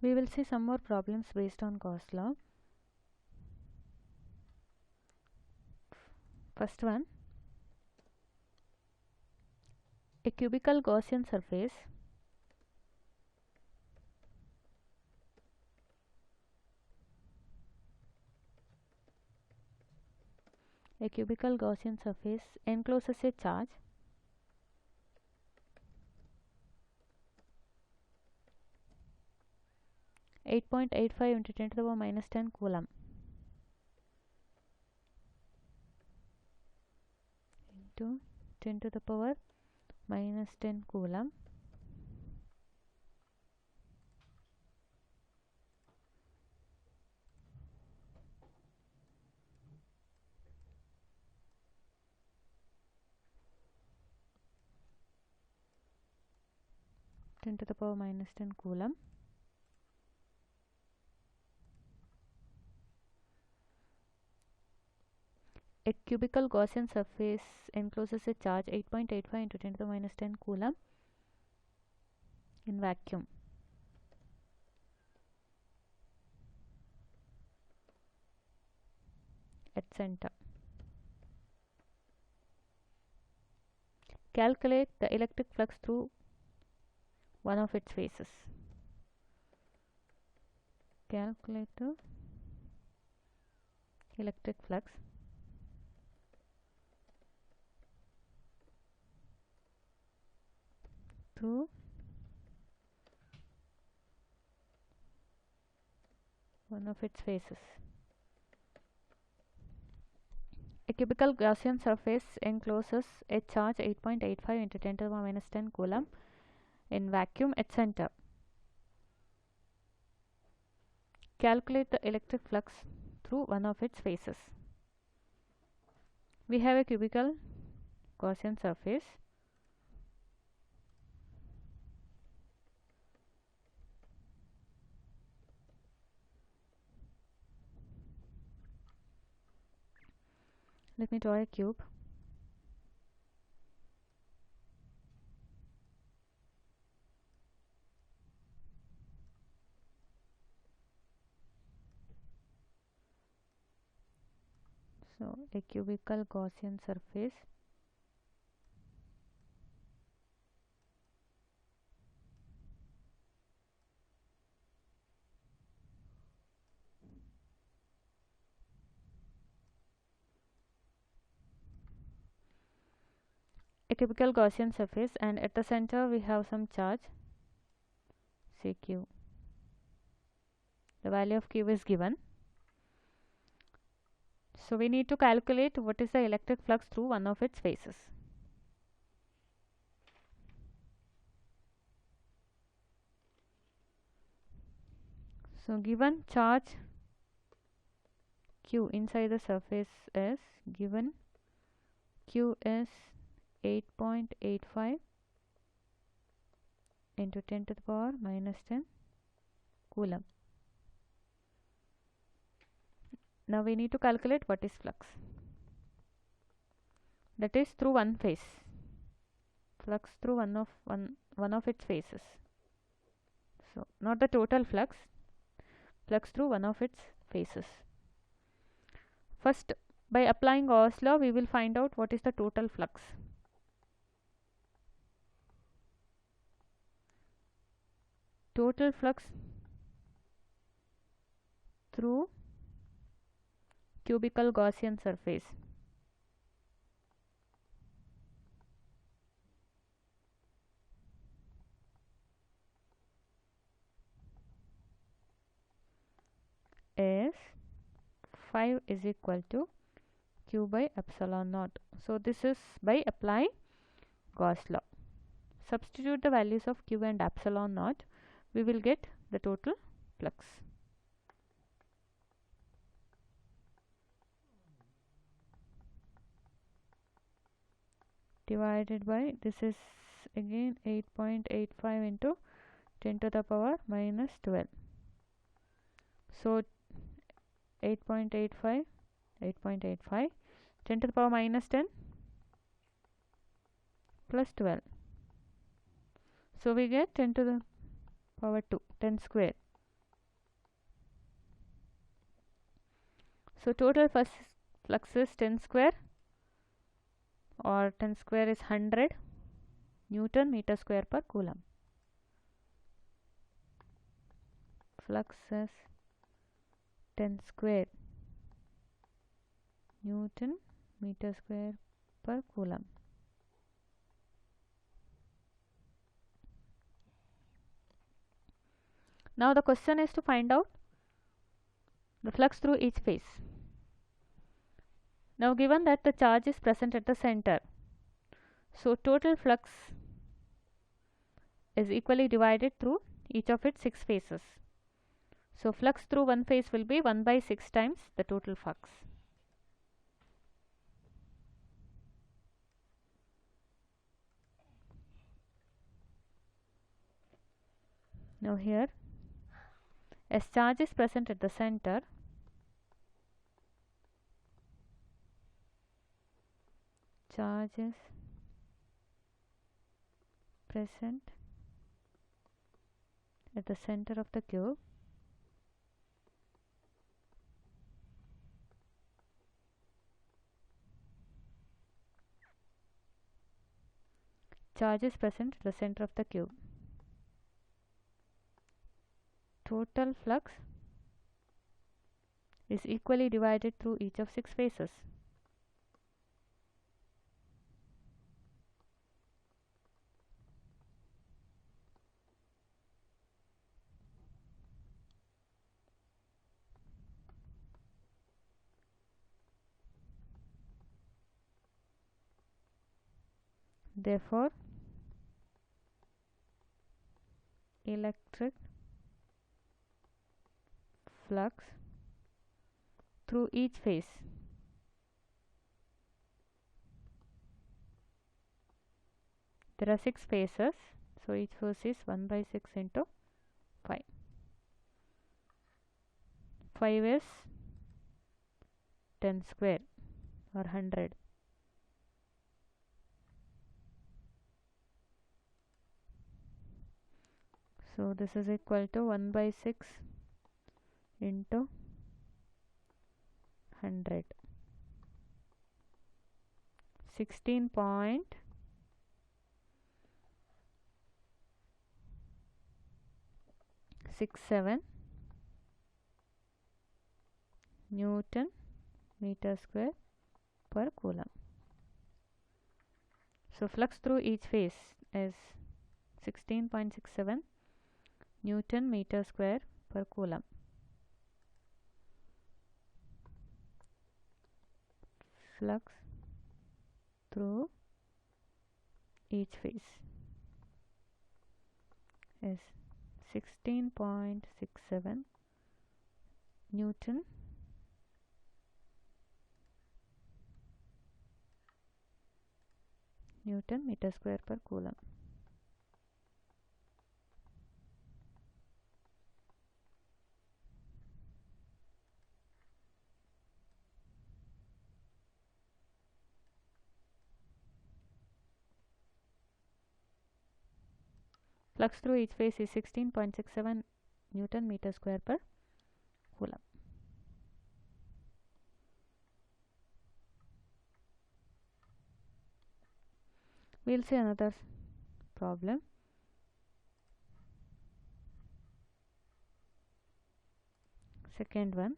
We will see some more problems based on Gauss law. First one, a cubical Gaussian surface encloses a charge (8.85 into 10 to the power minus 10 coulomb) into 10 to the power minus 10 coulomb A cubical Gaussian surface encloses a charge 8.85 into 10 to the minus 10 coulomb in vacuum. At center. Calculate the electric flux through one of its faces. Calculate the electric flux through one of its faces. A cubical Gaussian surface encloses a charge 8.85 into 10 to the power minus 10 coulomb in vacuum at center. Calculate the electric flux through one of its faces. We have a cubical Gaussian surface. Let me draw a cube. So a cubical Gaussian surface and at the center we have some charge, say Q. The value of Q is given. So we need to calculate what is the electric flux through one of its faces. So given charge Q inside the surface is given Q is 8.85 into 10 to the power minus 10 coulomb. Now we need to calculate what is flux. That is through one face. Flux through one of its faces. So not the total flux. Flux through one of its faces. First, by applying Gauss law, we will find out what is the total flux. Total flux through cubical Gaussian surface is 5 is equal to Q by epsilon naught. So this is by applying Gauss law. Substitute the values of Q and epsilon naught. We will get the total flux. Divided by, this is again 8.85 into 10 to the power minus 12. So 8.85 10 to the power minus 10 plus 12. So we get 10 to the power 2, 10 square. So total flux is 10 square, or 10 square is 100 Newton meter square per coulomb. Flux is 10 square Newton meter square per coulomb. Now the question is to find out the flux through each phase. Now given that the charge is present at the center, so total flux is equally divided through each of its 6 phases. So flux through one phase will be 1 by 6 times the total flux. Now here, as charge is present at the center, charge is present at the center of the cube, charge is present at the center of the cube. Total flux is equally divided through each of 6 phases. Therefore, electric flux through each phase there are 6 phases, so each phase is 1 by 6 into 5. 5 is 10 square or 100. So this is equal to 1 by 6 into 100. 16.67 Newton meter square per coulomb. So flux through each phase is 16.67 Newton meter square per coulomb. Flux through each phase is 16.67 Newton meter square per coulomb. Flux through each phase is 16.67 Newton meter square per coulomb. We'll see another problem. Second one.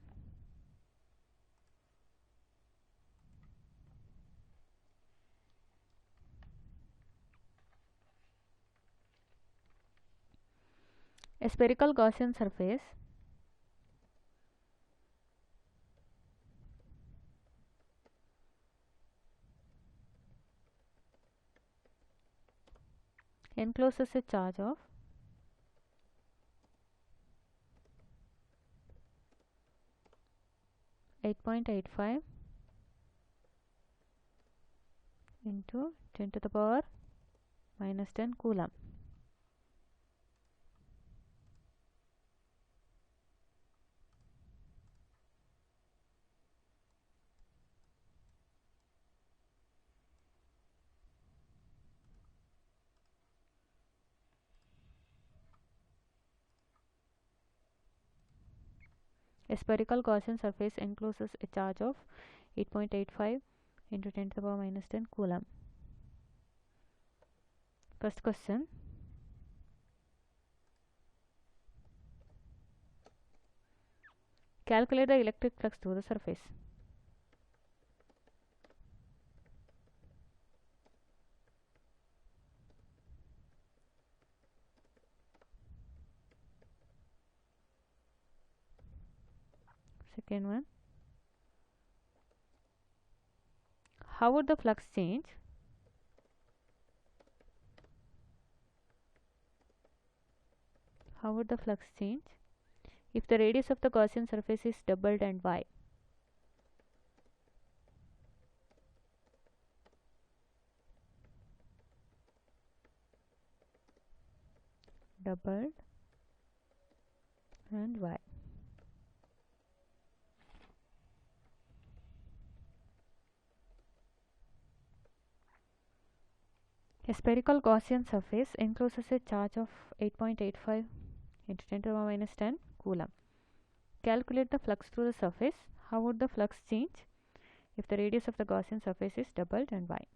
A spherical Gaussian surface encloses a charge of 8.85 into 10 to the power minus 10 coulomb. A spherical Gaussian surface encloses a charge of 8.85 into 10 to the power minus 10 coulomb. First question. Calculate the electric flux through the surface. Second one. How would the flux change if the radius of the Gaussian surface is doubled and y? Doubled and y. A spherical Gaussian surface encloses a charge of 8.85 into 10 to the power minus 10 coulomb. Calculate the flux through the surface. How would the flux change if the radius of the Gaussian surface is doubled and y?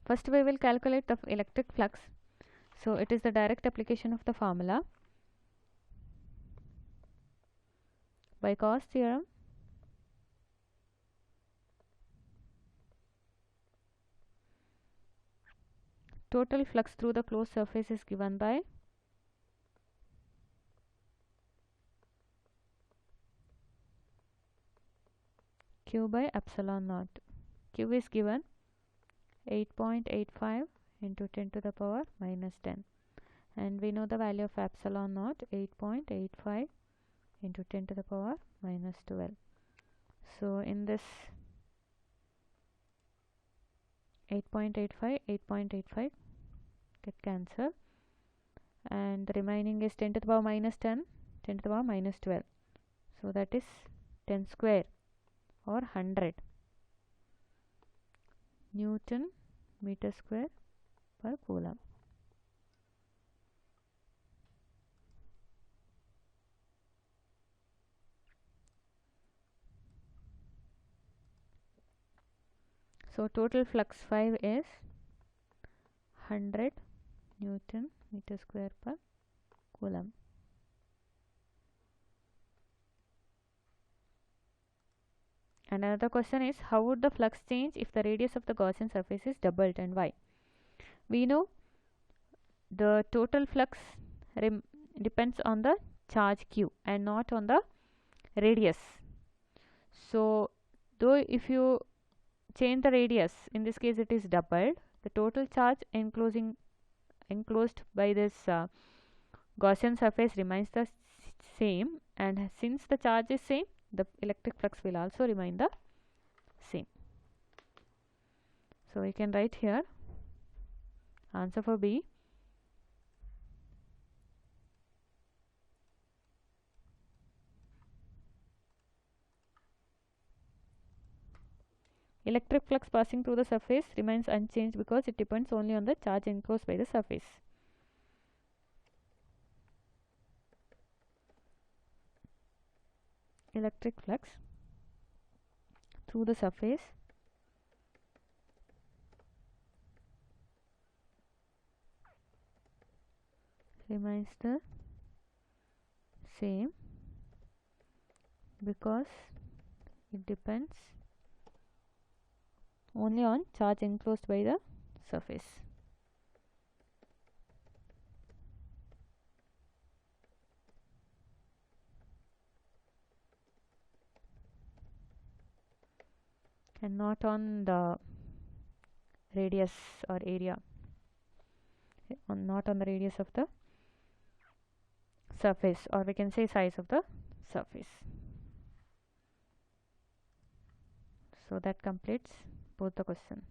First we will calculate the electric flux. So it is the direct application of the formula by Gauss theorem. Total flux through the closed surface is given by Q by epsilon naught. Q is given 8.85 into 10 to the power minus 10, and we know the value of epsilon naught, 8.85 into 10 to the power minus 12. So in this 8.85 get cancelled, and the remaining is 10 to the power minus 10, 10 to the power minus 12. So that is 10 square or 100 Newton meter square per coulomb. So total flux 5 is 100 Newton meter square per coulomb. Another question is, how would the flux change if the radius of the Gaussian surface is doubled and y? We know the total flux depends on the charge q and not on the radius. So though if you change the radius, in this case it is doubled, the total charge enclosed by this Gaussian surface remains the same, and since the charge is same, the electric flux will also remain the same. So we can write here answer for B. Electric flux passing through the surface remains unchanged because it depends only on the charge enclosed by the surface. Electric flux through the surface remains the same because it depends only on charge enclosed by the surface. And not on the radius or area, not on the radius of the surface, or we can say size of the surface. So that completes both the questions.